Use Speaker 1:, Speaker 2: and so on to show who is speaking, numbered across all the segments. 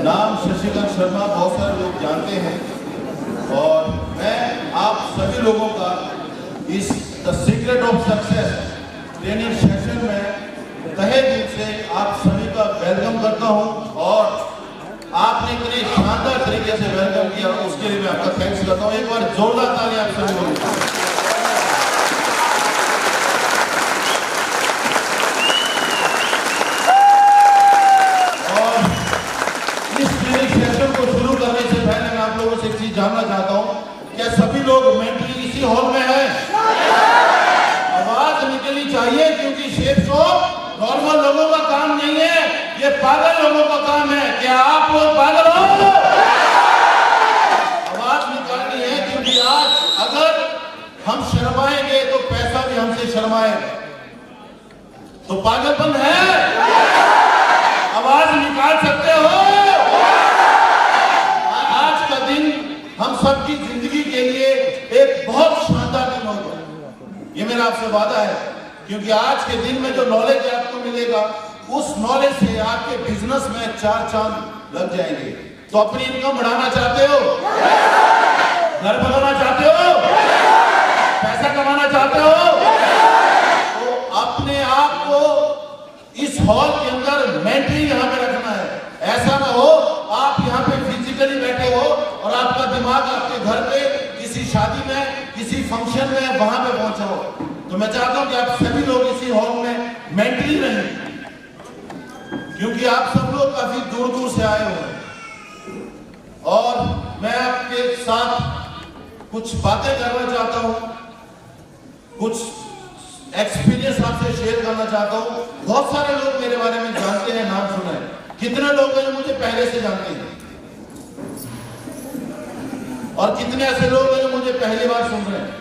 Speaker 1: नाम शशिकांत शर्मा बहुत सारे लोग जानते हैं और मैं आप सभी लोगों का इस the secret of success training session में तहे दिल से आप सभी का वेलकम करता हूं और आपने इतने शानदार तरीके से वेलकम किया उसके लिए मैं आपका थैंक्स करता हूं। एक बार जोरदार ताली आप सभी लोगों को। जानना चाहता हूं, क्या सभी लोग मेंटली इसी हॉल में हैं? आवाज निकलनी चाहिए क्योंकि शेप शो नॉर्मल लोगों का काम नहीं है, ये पागल लोगों का काम है। क्या आप लोग पागल हो? आवाज निकालनी है क्योंकि आज अगर हम शर्माएंगे तो पैसा भी हमसे शर्माएगा, तो पागलपन है। आवाज निकाल सकते हो? हम सबकी जिंदगी के लिए एक बहुत शानदार दिन होगा, ये मेरा आपसे वादा है, क्योंकि आज के दिन में जो नॉलेज आपको मिलेगा उस नॉलेज से आपके बिजनेस में 4 चांद लग जाएंगे। तो अपनी इनकम बढ़ाना चाहते हो, घर बनाना चाहते हो, पैसा कमाना चाहते हो, तो अपने आप को इस हॉल के अंदर मेंटली यहाँ पे रखना है। ऐसा ना हो आप यहाँ पे फिजिकली बैठे हो और आपका दिमाग आपके घर पे किसी शादी में किसी फंक्शन में वहां पे पहुंचा हो। तो मैं चाहता हूं कि आप सभी लोग इसी हॉल में मेंटली रहें, क्योंकि आप सब लोग काफी दूर दूर से आए हो और मैं आपके साथ कुछ बातें करना चाहता हूं, कुछ एक्सपीरियंस आपसे शेयर करना चाहता हूं। बहुत सारे लोग मेरे बारे में जानते हैं, नाम सुना है। कितने लोग हैं जो मुझे पहले से जानते हैं और कितने ऐसे लोग हैं जो मुझे पहली बार सुन रहे हैं।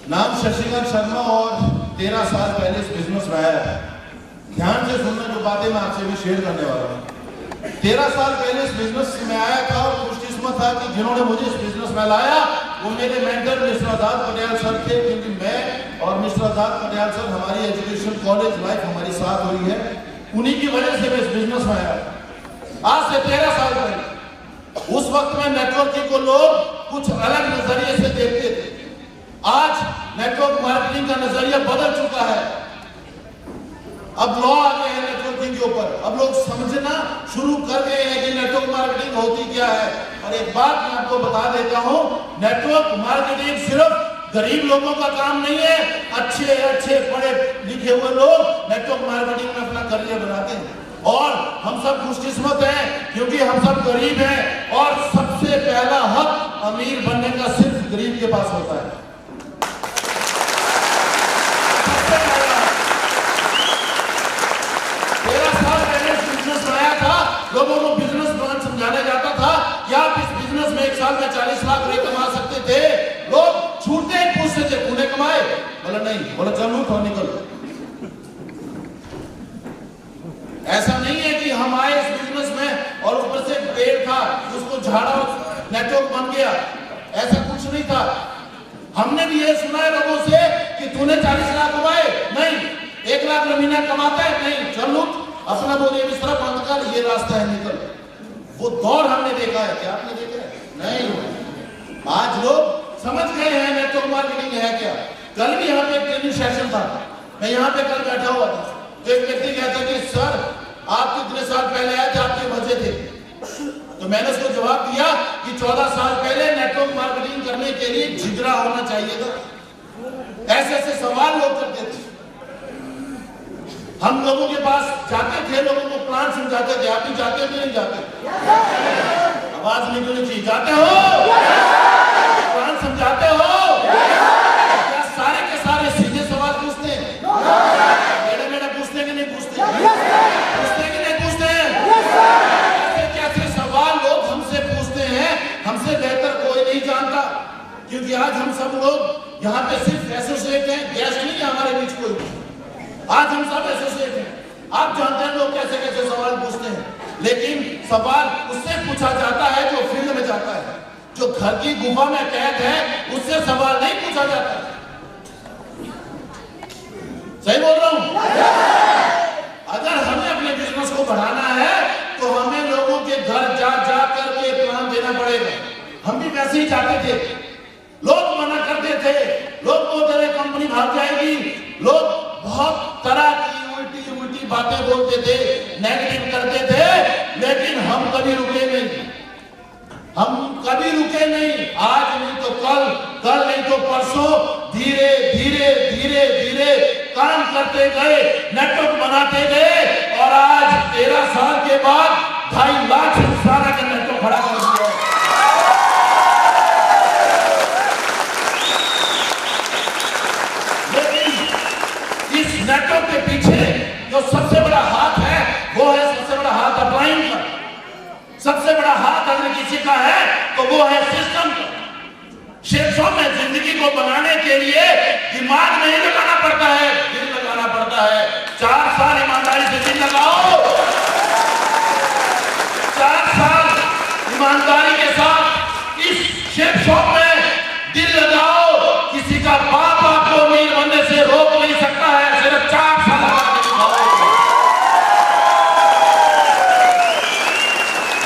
Speaker 1: नाम शशिकांत शर्मा और 13 साल पहले इस बिजनेस में आया है। ध्यान से सुनना जो बातें मैं आपसे भी शेयर करने वाला हूं। 13 साल पहले इस बिजनेस में आया था और खुशकिस्मत था कि जिन्होंने मुझे इस बिजनेस में लाया वो मेरे मेंटर मिस्टर आजाद पटियाल सर थे, क्योंकि मैं और मिस्टर आजाद पटियाल सर हमारी एजुकेशन कॉलेज लाइफ हमारी साथ हुई है, उन्हीं की वजह से मैं इस बिजनेस में आया। आज से 13 साल पहले उस वक्त में नेटवर्किंग को लोग कुछ अलग नजरिए से देखते थे। आज नेटवर्क मार्केटिंग का नजरिया बदल चुका है। अब लॉ आ गए हैं नेटवर्किंग के ऊपर, अब लोग समझना शुरू कर गए हैं कि नेटवर्क मार्केटिंग होती क्या है। और एक बात मैं आपको बता देता हूं, नेटवर्क मार्केटिंग सिर्फ गरीब लोगों का काम नहीं है। अच्छे अच्छे पढ़े लिखे हुए लोग नेटवर्क मार्केटिंग में अपना करियर बनाते हैं और हम सब खुशकिस्मत हैं क्योंकि हम सब गरीब हैं और सबसे पहला हक अमीर बनने का सिर्फ गरीब के पास होता है। लोगों को बिजनेस प्लान समझाने जाता था कि आप इस बिजनेस में 1 साल में 40 लाख रुपए कमा सकते थे। लोग छूटते ही पूछते थे तूने कमाए? बोला नहीं। बोला चल लूट और निकल। ऐसा नहीं है कि हम आए इस बिजनेस में और ऊपर से पेड़ था उसको झाड़ा नेटवर्क बन गया, ऐसा कुछ नहीं था। हमने भी ये सुना है लोगों से कि तूने 40 लाख कमाए? नहीं। 1 लाख महीना कमाता है? नहीं। चल लूट अपना बोलिए इस तरह बंद कर, ये रास्ता है निकल। वो दौर हमने देखा है, क्या आपने देखा है? नहीं। आज लोग समझ गए हैं नेटवर्क मार्केटिंग है क्या। कल भी यहाँ पे एक ट्रेनिंग सेशन था, मैं यहाँ पे कल बैठा हुआ था, तो एक व्यक्ति कहता कि सर आप कितने साल पहले आए थे, आपके मजे थे? तो मैंने उसको जवाब दिया कि 14 साल पहले नेटवर्क मार्केटिंग करने के लिए जिगरा होना चाहिए था। ऐसे ऐसे सवाल लोग करते थे। हम लोगों के पास जाते थे, लोगों को प्लान समझाते थे। आप भी जाते हो कि नहीं जाते? आवाज निकलनी चाहिए। जाते हो? प्लान समझाते हो? क्या सारे के सारे सीधे सवाल पूछते हैं? मेरे मेरे पूछते कि नहीं पूछते? पूछते कि नहीं पूछते? ऐसे कैसे सवाल लोग हमसे पूछते हैं? हमसे बेहतर कोई नहीं जानता, क्योंकि आज हम सब लोग यहाँ पे सिर्फ एसोसिएट हैं, गेस्ट नहीं है हमारे बीच कोई। आज हम सब एसोसिएट हैं। आप जानते हैं लोग कैसे कैसे सवाल पूछते हैं, लेकिन सवाल उससे पूछा जाता है जो फील्ड में जाता है। जो घर की गुफा में कैद है उससे सवाल नहीं पूछा जाता। सही बोल रहा हूं? अगर हमें अपने बिजनेस बढ़ाना है तो हमें लोगों के घर जा जा करके प्लान देना पड़ेगा। हम भी वैसे ही चाहते थे, लोग मना करते थे, लोग बोलते थे कंपनी भाग जाएगी, लोग बहुत तरह की उल्टी उल्टी बातें बोलते थे, नेगेटिव करते थे, लेकिन हम कभी रुके नहीं, हम कभी रुके नहीं। आज नहीं तो कल, कल नहीं तो परसों, धीरे धीरे धीरे धीरे काम करते गए, नेटवर्क बनाते गए और आज 13 साल के बाद 2.5 लाख से ज्यादा का नेटवर्क खड़ा कर दिया। लेकिन इस नेटवर्क के पीछे जो सबसे बड़ा हाथ है वो है सबसे बड़ा हाथ अपलाइन का। सबसे बड़ा हाथ अगर किसी का है तो वो है सिस्टम का। शेखों में जिंदगी को बनाने के लिए दिमाग नहीं लगाना पड़ता है, दिल लगाना पड़ता है। 4 साल ईमानदारी से दिल लगाओ, 4 साल ईमानदारी के साथ इस शेखों में दिल लगाओ। किसी का बाप आपको अमीर बनने से रोक नहीं सकता है, सिर्फ 4 साल लगा के दिखाओ।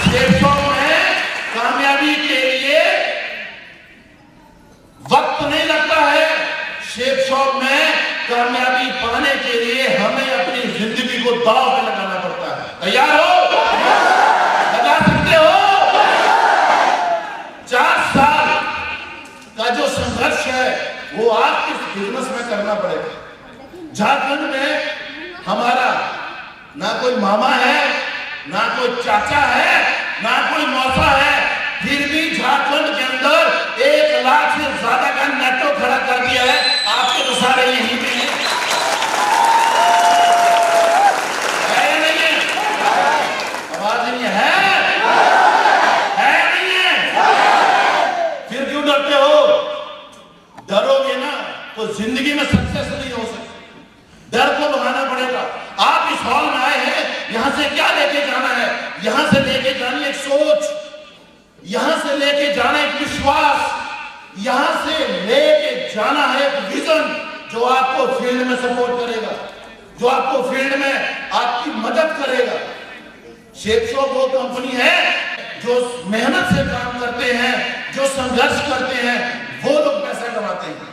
Speaker 1: शेखों में कामयाबी के लिए वक्त नहीं लगता है, शेख शॉप में कामयाबी पाने के लिए हमें अपनी जिंदगी को दांव पे लगाना पड़ता है। तैयार हो? लगा सकते हो? 4 साल का जो संघर्ष है वो आपके बिजनेस में करना पड़ेगा। झारखंड में हमारा ना कोई मामा है, ना कोई चाचा है, ना कोई मौसा है, फिर भी झारखंड के अंदर 1 लाख से ज्यादा का नेटवर्क खड़ा कर दिया है। आपके तो सारे यहीं पे हैं, है या नहीं है? आवाज नहीं है? है या नहीं है? फिर क्यों डरते हो? डरोगे ना तो जिंदगी में सक्सेस नहीं हो सकती। डर को भगाना पड़ेगा। आप इस हॉल में आए हैं, यहां से क्या लेके जाना है? यहां से लेके जानी एक सोच, यहां से लेके जाना एक विश्वास, यहां से लेके जाना है एक विजन जो आपको फील्ड में सपोर्ट करेगा, जो आपको फील्ड में आपकी मदद करेगा। शेखो वो कंपनी है जो मेहनत से काम करते हैं, जो संघर्ष करते हैं, वो लोग पैसा कमाते हैं।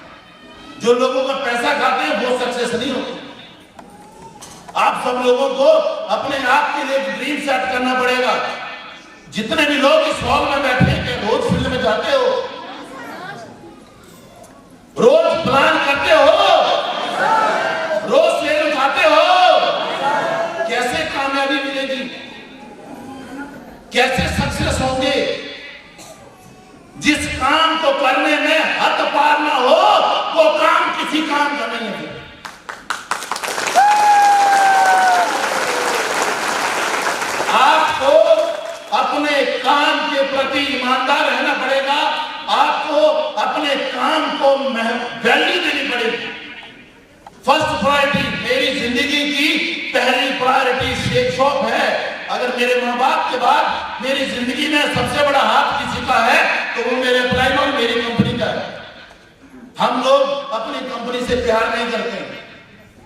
Speaker 1: जो लोगों का पैसा खाते हैं वो सक्सेस नहीं होते। आप सब लोगों को अपने आप के लिए ड्रीम सेट करना पड़ेगा। जितने भी लोग इस हॉल में बैठे हैं, रोज फील्ड में जाते हो, रोज प्लान करते हो, रोज शेयर उठाते हो, कैसे कामयाबी मिलेगी, कैसे सक्सेस होंगे? जिस काम को करने में हद पार ना हो वो काम किसी काम का नहीं है। आपको अपने काम के प्रति ईमानदार रहना पड़ेगा, आपको अपने काम को वैल्यू देनी पड़ेगी। फर्स्ट प्रायोरिटी, मेरी जिंदगी की पहली प्रायोरिटी शेख शॉप है। अगर मेरे माँ बाप के बाद मेरी जिंदगी में सबसे बड़ा हाथ किसी का है तो वो मेरे अपलाइन और मेरी कंपनी का है। हम लोग अपनी कंपनी से प्यार नहीं करते,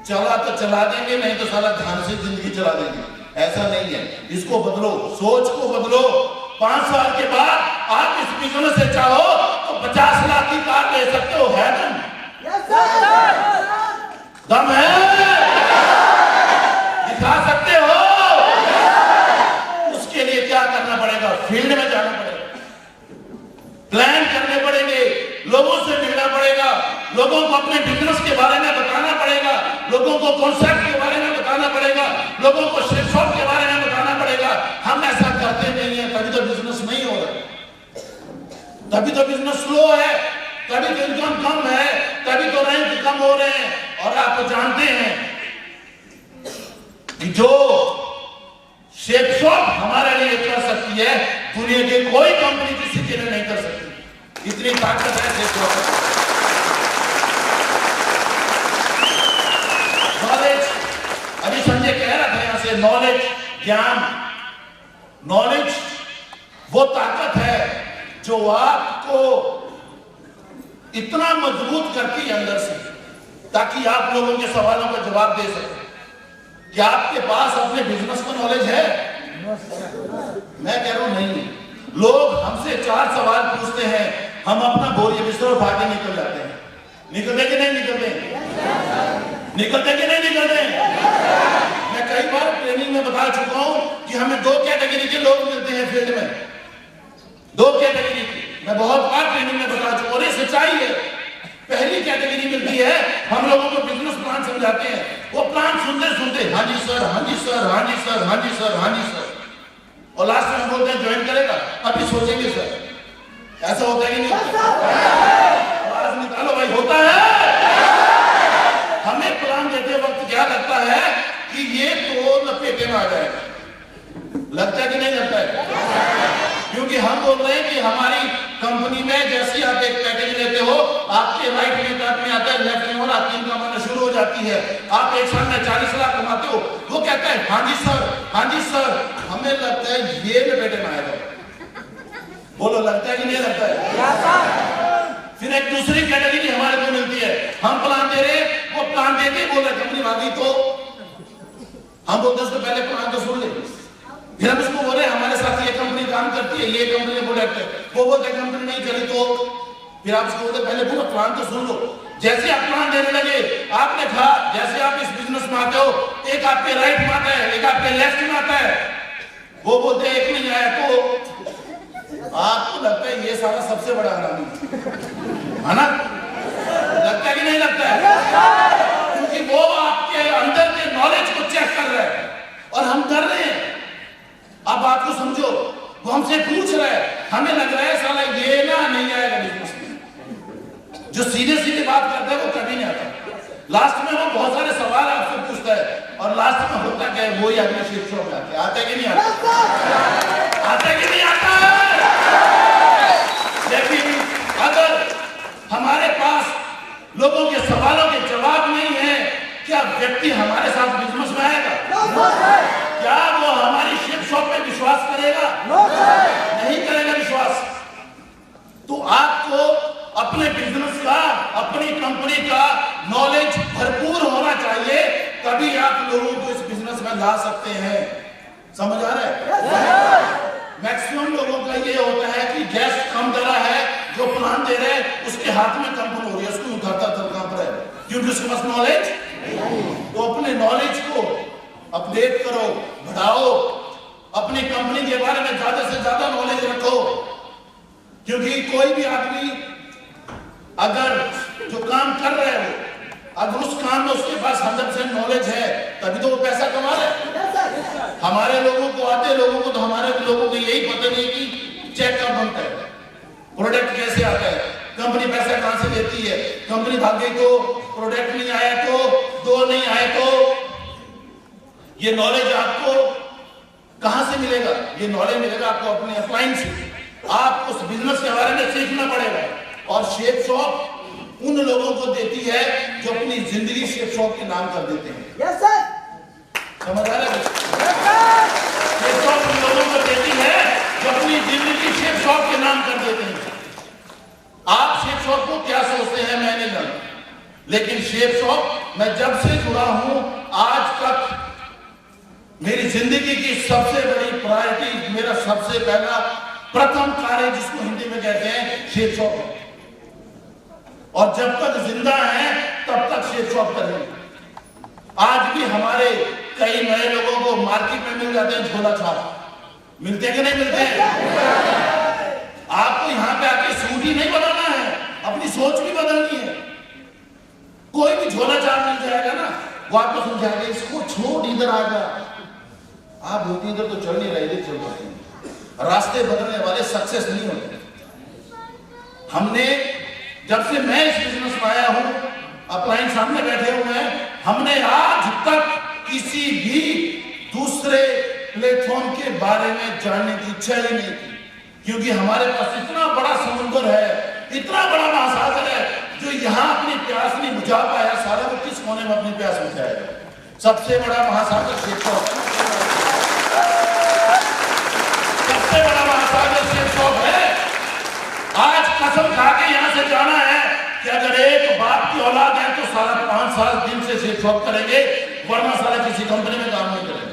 Speaker 1: चला तो चला देंगे, नहीं तो सारा ध्यान से जिंदगी चला देंगे। ऐसा नहीं है, इसको बदलो, सोच को बदलो। 5 साल के बाद आप इस बिजनेस से चाहो तो 50 लाख की कार ले सकते हो। है दम? दम है? दिखा सकते हो? उसके लिए क्या करना पड़ेगा? फील्ड में जाना पड़ेगा, प्लान करने पड़ेंगे, लोगों से मिलना पड़ेगा, लोगों को अपने बिजनेस के बारे में बताना पड़ेगा, लोगों को कॉन्सेप्ट के बारे में बताना पड़ेगा, लोगों को शेख शॉप के बारे में बताना पड़ेगा। हम ऐसा करते नहीं है, तभी तो बिजनेस नहीं हो रहा, तभी तो बिजनेस स्लो है, तभी तो इनकम कम है, तभी तो रैंक कम हो रहे हैं। और आप तो जानते हैं कि जो शेख शॉप हमारे लिए कर सकती है, दुनिया की कोई कंपनी किसी के लिए नहीं कर सकती। इतनी ताकत है शेख शॉप में। नॉलेज, अभी संजय कह रहा था यहां से, नॉलेज, ज्ञान, नॉलेज वो ताकत है जो आपको इतना मजबूत करती है अंदर से, ताकि आप लोगों के सवालों का जवाब दे सकें। कि आपके पास अपने बिजनेस को नॉलेज है? मैं कह रहा हूं नहीं। लोग हमसे 4 सवाल पूछते हैं, हम अपना बोरिया बिस्तर उठा के निकल जाते हैं। निकलते कि नहीं निकलते? निकलते कि नहीं निकलते? मैं कई बार ट्रेनिंग में बता चुका हूं कि हमें 2 कैटेगरी के लोग मिलते हैं फील्ड में, 2 कैटेगरी। मैं बहुत बार ट्रेनिंग में बता चुका हूं, और ये सच्चाई है। पहली कैटेगरी मिलती है, हम लोगों को बिजनेस प्लान समझाते हैं, वो प्लान सुनते सुनते हाँ जी सर, हाँ जी सर, हाँ जी सर, हाँ जी सर, हाँ जी सर, और लास्ट में बोलते हैं ज्वाइन करेगा, अभी सोचेंगे सर। ऐसा होता है कि नहीं? आवाज निकालो भाई, होता है। हमें प्लान देते वक्त क्या लगता है कि ये तो लपेटे में आ जाएगा, लगता है कि नहीं लगता है? क्योंकि हम बोल रहे हैं कि हमारी कंपनी में जैसे आप एक पैकेज लेते हो, आपके राइट में काटने आता है, लेफ्ट में और आपकी इनकम आना शुरू हो जाती है। आप एक साल में 40 लाख कमाते हो, वो कहता है हाँ जी सर, हाँ जी सर। हमें लगता है ये लपेटे में आएगा। बोलो, लगता है कि नहीं लगता है? फिर एक दूसरी कैटेगरी हमारे को मिलती है, हम प्लान दे रहे, वो प्लान देते बोल रहे कंपनी भागी, तो हम बोलते उसको पहले प्लान तो सुन ले। फिर हम उसको बोले हमारे साथ ये कंपनी काम करती है, ये कंपनी प्रोडक्ट है, वो बोलते कंपनी नहीं चली, तो फिर आप उसको बोलते पहले पूरा प्लान तो सुन लो। जैसे आप प्लान देने लगे, आपने कहा जैसे आप इस बिजनेस में आते हो, एक आपके राइट में आता है, एक आपके लेफ्ट में आता है, वो बोलते एक नहीं आया, तो आपको लगता है ये सारा सबसे बड़ा हरामी है ना? लगता है कि नहीं लगता है? क्योंकि वो आपके अंदर के नॉलेज को चेक कर रहे हैं और हम कर रहे हैं। अब बात को समझो, वो हमसे पूछ रहा है, हमें लग रहा है साला ये ना नहीं आएगा बिजनेस में। जो सीधे सीधे बात करता है वो कभी नहीं आता। लास्ट में वो बहुत सारे सवाल आपसे पूछता है, और लास्ट में होता क्या है, वही आदमी शिक्षकों में आते, आता है कि नहीं आता? आता है कि नहीं आता? लेकिन अगर हमारे पास लोगों के सवालों के जवाब नहीं है, क्या व्यक्ति हमारे साथ बिजनेस में आएगा? क्या वो हमारी शिप शॉप पे विश्वास करेगा? नहीं करेगा विश्वास। तो आपको अपने बिजनेस का, अपनी कंपनी का नॉलेज भरपूर होना चाहिए, तभी आप लोगों को इस बिजनेस में ला सकते हैं। समझ आ रहा है? मैक्सिमम लोगों का ये होता है कि गैस कम दरा है, जो प्लान दे रहे हैं उसके हाथ में कंपनी हो रही है, उसको उठाता कांप रहा है, क्योंकि उसके पास नॉलेज। तो अपने नॉलेज को अपडेट करो, बढ़ाओ, अपनी कंपनी के बारे में ज्यादा से ज्यादा नॉलेज रखो, क्योंकि कोई भी आदमी अगर जो काम कर रहे हो, अगर उस काम में उसके पास 100% नॉलेज है, तभी तो वो पैसा कमा रहा है। हमारे लोगों को, आते लोगों को, तो हमारे लोगों को यही पता नहीं कि चेक कब बनता है, प्रोडक्ट कैसे आता है, कंपनी पैसा कहां से देती है, कंपनी भाग गई तो, प्रोडक्ट नहीं आया तो, 2 नहीं आए तो। ये नॉलेज आपको कहां से मिलेगा? ये नॉलेज मिलेगा आपको अपने अपलाइन से। आप उस बिजनेस के बारे में सीखना पड़ेगा, और शेप शॉप उन लोगों को देती है जो अपनी जिंदगी शेप शॉप के नाम कर देते हैं।
Speaker 2: Yes sir.
Speaker 1: समझ आ रहा है? शेप शॉप उन लोगों को देती है जो अपनी जिंदगी शेप शॉप के नाम कर देते हैं। आप शेप शॉप को क्या सोचते हैं मैं नहीं जानता, लेकिन शेप शॉप मैं जब से जुड़ा हूं आज तक मेरी जिंदगी की सबसे बड़ी प्रायोरिटी, मेरा सबसे पहला प्रथम कार्य जिसको हिंदी में कहते हैं शेप शॉप है, और जब तक जिंदा है तब तक शेप शॉप करेंगे। आज भी हमारे कई नए लोगों को मार्केट में मिल जाते हैं झोला छाप, मिलते हैं कि नहीं मिलते हैं? आपको यहाँ पे आके सूट ही नहीं बनाना है, अपनी सोच भी बदलनी है। कोई भी झोला छाप मिल जाएगा ना, वो आपको समझाएगा इसको छोड़ इधर आ जा, आप होती इधर तो चल नहीं रहे, इधर चल रहे हैं। रास्ते बदलने वाले सक्सेस नहीं होते। हमने जब से मैं इस बिजनेस में आया हूं, अपलाइन सामने बैठे हुए हैं, हमने आज तक किसी भी दूसरे प्लेटफॉर्म के बारे में जानने की इच्छा ही नहीं की, क्योंकि हमारे पास इतना बड़ा समुद्र है, इतना बड़ा महासागर है, जो यहाँ अपनी प्यास नहीं बुझा पाया, सारा वो किस कोने में अपनी प्यास बुझाएगा? सबसे बड़ा महासागर शेप शॉप है, सबसे बड़ा महासागर शेप शॉप है। आज कसम खा के यहाँ से जाना है कि अगर एक बाप की औलाद है तो सारा 5 साल दिन से शेप शॉप करेंगे, वरना सारा किसी कंपनी में काम नहीं करेंगे।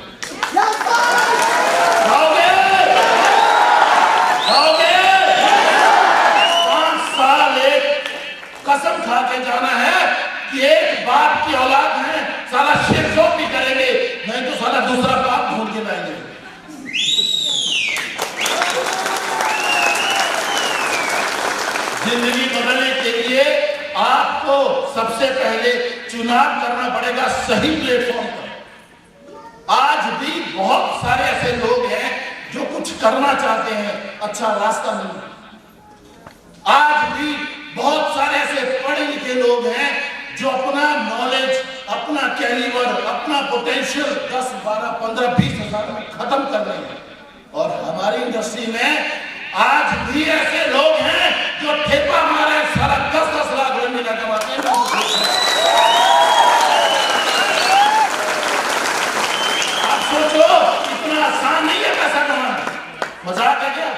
Speaker 1: सबसे पहले चुनाव करना पड़ेगा सही प्लेटफॉर्म पर। आज भी बहुत सारे ऐसे लोग हैं जो कुछ करना चाहते हैं, अच्छा रास्ता नहीं। आज भी बहुत सारे ऐसे पढ़े लिखे लोग हैं जो अपना नॉलेज, अपना कैलिबर, अपना पोटेंशियल 10, 12, 15, 20 हजार में खत्म कर रहे हैं। और हमारी इंडस्ट्री में आज भी ऐसे लोग हैं जो ठेपा मारे सारा 10-10 लाख महीना कमाते हैं। आप सोचो इतना आसान नहीं है पैसा कमाना, मजाक है क्या?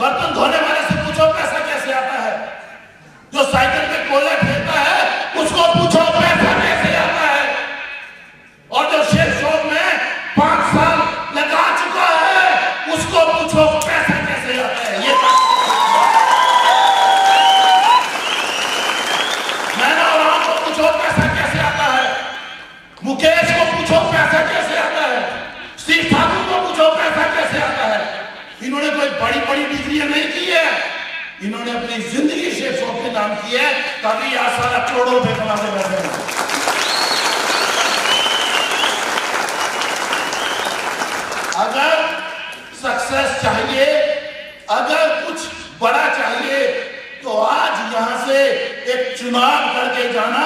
Speaker 1: बर्तन धोने वाले से पूछो पैसा कैसे आता है, जो साइकिल पे कोयला फेंकता है उसको पूछो पैसा कैसे आता है, और जो शेर शॉप में 5 साल लगा चुका है उसको पूछो पैसा कैसे आता है। ये मैंने और आपको पूछो पैसा कैसे आता है, मुकेश को पूछो पैसा कैसे आता है, स्टीव ठाकुर को पूछो पैसा कैसे आता है। इन्होंने कोई बड़ी बड़ी डिग्रियां नहीं की है, इन्होंने अपनी जिंदगी शेर शॉप के नाम की है, तभी आज सारा करोड़ों रुपए कमाते बैठे हैं। अगर सक्सेस चाहिए, अगर कुछ बड़ा चाहिए, तो आज यहां से एक चुनाव करके जाना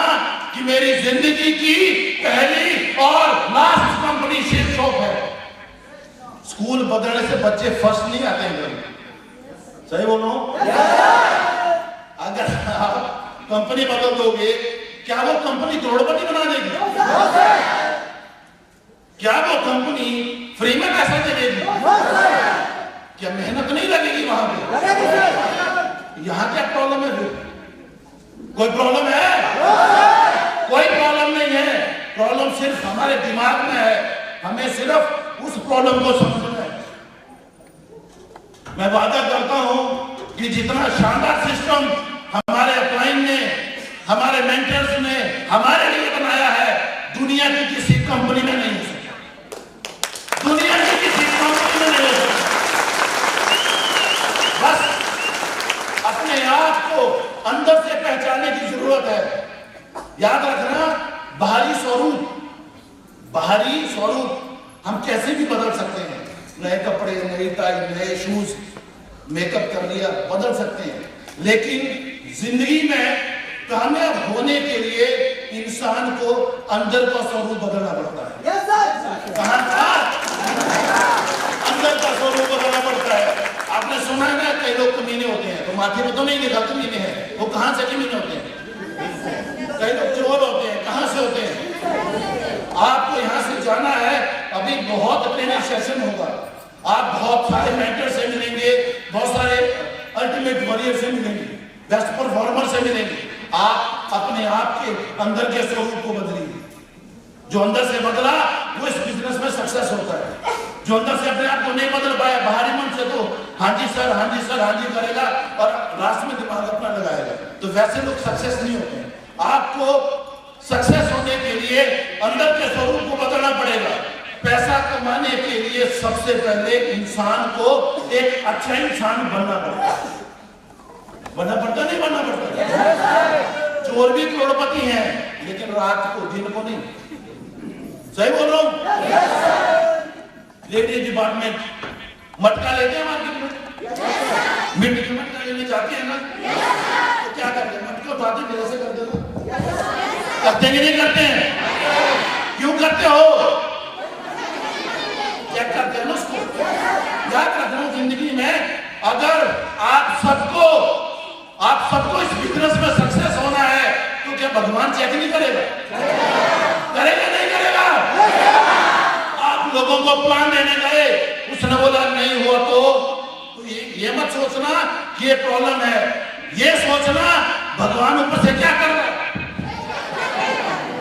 Speaker 1: कि मेरी जिंदगी की पहली और लास्ट कंपनी शेर शॉप है। स्कूल बदलने से बच्चे फर्स्ट नहीं आते हैं, सही बोलो। अगर आप कंपनी बदल दोगे, क्या वो कंपनी करोड़पति बना देगी? क्या वो कंपनी फ्री में पैसा दे देगी? क्या मेहनत नहीं लगेगी वहां पे? यहाँ क्या प्रॉब्लम है? कोई प्रॉब्लम है? कोई प्रॉब्लम नहीं है। प्रॉब्लम सिर्फ हमारे दिमाग में है, हमें सिर्फ उस प्रॉब्लम को समझना है। मैं वादा करता हूं कि जितना शानदार सिस्टम हमारे अपलाइन ने, हमारे मेंटर्स ने हमारे लिए बनाया है, दुनिया की किसी कंपनी में नहीं हो सकता। दुनिया की किसी कंपनी में नहीं हो सकता। बस अपने आप को अंदर से पहचानने की जरूरत है। याद रखना, बाहरी स्वरूप हम कैसे भी बदल सकते हैं। नए कपड़े, नई टाई, नए शूज, मेकअप कर लिया, बदल सकते हैं, लेकिन जिंदगी में कामयाब होने के लिए इंसान को अंदर का स्वरूप बदलना पड़ता है। कहां था? अंदर का स्वरूप बदलना पड़ता है। आपने सुना है ना, कई लोग कमीने होते हैं, तो माथे में तो नहीं लिखा कमीने हैं, वो कहां से कमीने होते हैं? कई लोग चोर होते हैं, कहां से होते हैं? आपको यहां से जाना है, अभी बहुत ट्रेनिंग सेशन होगा, आप बहुत सारे मेंटर से मिलेंगे, बहुत सारे अल्टीमेट वॉरियर से मिलेंगे, बेस्ट परफॉर्मर से मिलेंगे। आप अपने आप के अंदर के स्वरूप को बदलिए। जो अंदर से बदला वो इस बिजनेस में सक्सेस होता है। जो अंदर से अपने आप को नहीं बदल पाया, बाहरी मन से तो हाँ जी सर, हाँ जी सर, हाँ जी करेगा और लास्ट में दिमाग अपना लगाएगा, तो वैसे लोग सक्सेस नहीं होते हैं। आपको सक्सेस होने के लिए अंदर के स्वरूप को बदलना पड़ेगा। पैसा कमाने के लिए सबसे पहले इंसान को एक अच्छा इंसान बनना पड़ता है। बनना पड़ता नहीं बनना पड़ता? चोर भी करोड़पति हैं, लेकिन रात को, दिन को नहीं। सही बोल रहा हूं? लेडीज डिपार्टमेंट मटका लेते हैं मार्केट में, मिट्टी की मटका लेने जाते हैं ना, तो क्या करते हैं? मटका उठाते फिर ऐसे करते हो, करते कि नहीं करते हैं? क्यों करते हो? क्या करते हैं ना उसको? याद रखना, जिंदगी में अगर आप सबको इस बिजनेस में सक्सेस होना है, तो क्या भगवान चेक नहीं करेगा? करेगा नहीं करेगा? आप लोगों को प्लान देने गए, उसने बोला नहीं हुआ, तो ये मत सोचना कि ये प्रॉब्लम है, ये सोचना भगवान ऊपर से क्या कर रहा है,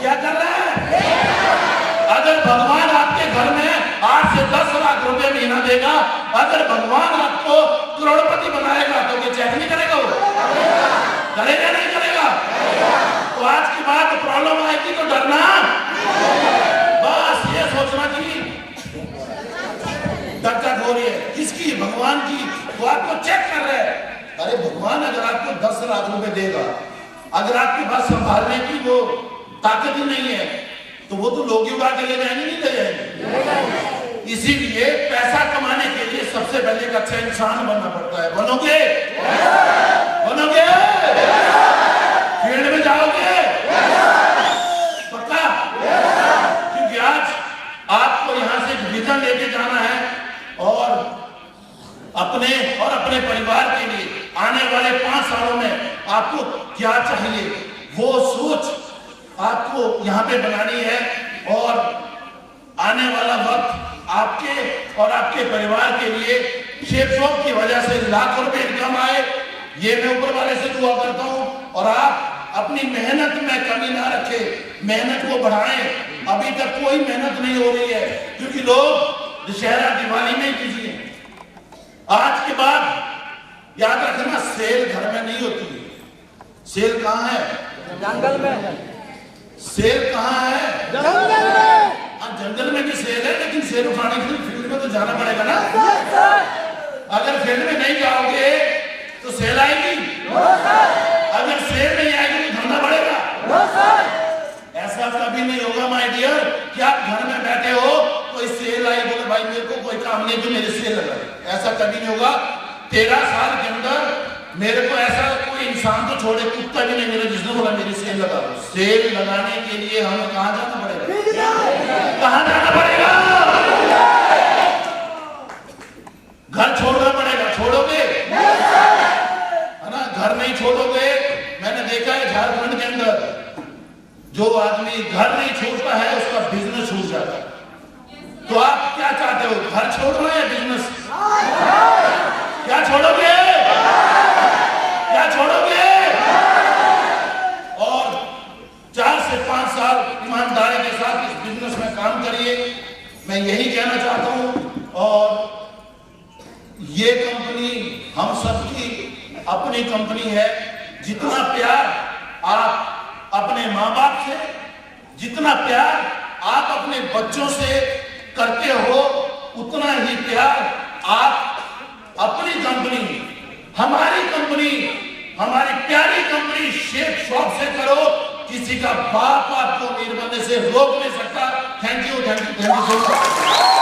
Speaker 1: क्या कर रहा है। अगर भगवान आपके घर में 8 से 10 लाख रुपए महीना देगा, अगर भगवान आपको करोड़पति बनाएगा, तो क्या चेक नहीं करेगा? वो करेगा नहीं करेगा? तो आज की बात प्रॉब्लम आएगी तो डरना, बस ये सोचना कि डरकर हो रही है किसकी? भगवान की। तो आपको चेक कर रहे हैं। अरे भगवान अगर आपको 10 लाख रुपए देगा, अगर आपके पास संभालने की वो ताकत ही नहीं है तो वो तो लोग उगा के ले जाएंगे, नहीं ले जाएंगे। इसीलिए पैसा कमाने के लिए सबसे पहले एक अच्छा इंसान बनना पड़ता है। बनोगे? बनोगे? फील्ड में जाओगे? पक्का? क्योंकि आज आपको यहां से विजन लेके जाना है और अपने परिवार के लिए आने वाले 5 सालों में आपको क्या चाहिए वो सोच आपको यहाँ पे बनानी है। और आने वाला वक्त आपके और आपके परिवार के लिए शेफ शॉप की वजह से लाखों रुपए इनकम आए, ये मैं ऊपर वाले से दुआ करता हूँ। और आप अपनी मेहनत में कमी ना रखें, मेहनत को बढ़ाएं। अभी तक कोई मेहनत नहीं हो रही है क्योंकि लोग दशहरा दिवाली में बिजी हैं। आज के बाद याद रखना, सेल घर में नहीं होती है। सेल कहाँ है?
Speaker 2: जंगल में।
Speaker 1: सेल कहाँ है?
Speaker 2: जंगल में।
Speaker 1: हाँ, जंगल में भी सेल है, लेकिन सेल उठाने के लिए फील्ड में तो जाना पड़ेगा ना। अगर फील्ड में नहीं जाओगे तो सेल आएगी, अगर सेल नहीं आएगी तो धंधा बढ़ेगा। ऐसा कभी नहीं होगा माय डियर कि आप घर में बैठे हो, कोई सेल आई बोले भाई मेरे को कोई काम नहीं तो मेरे सेल लगा। ऐसा कभी नहीं होगा। 13 साल के अंदर मेरे को ऐसा कोई इंसान तो छोड़े कुत्ता भी नहीं मिला जिसने बोला मेरी सेल लगा दो। सेल लगाने के लिए हमें कहाँ जाना पड़ेगा? कहाँ जाना पड़ेगा? घर छोड़ना पड़ेगा। छोड़ोगे? है ना, घर नहीं छोड़ोगे। मैंने देखा है झारखंड के अंदर जो आदमी घर नहीं छोड़ता है उसका बिजनेस छूट जाता है। तो आप क्या चाहते हो, घर छोड़ रहे हैं या बिजनेस? क्या छोड़ोगे? क्या छोड़ोगे? और 4 से 5 साल ईमानदारी के साथ इस बिजनेस में काम करिए, मैं यही कहना चाहता हूं। और ये कंपनी हम सबकी अपनी कंपनी है। जितना प्यार आप अपने माँ बाप से, जितना प्यार आप अपने बच्चों से करते हो, उतना ही प्यार आप अपनी कंपनी, हमारी कंपनी, हमारी प्यारी कंपनी शेफ शॉप से करो। किसी का बाप आपको मीर बनने से रोक नहीं सकता। Thank you so much.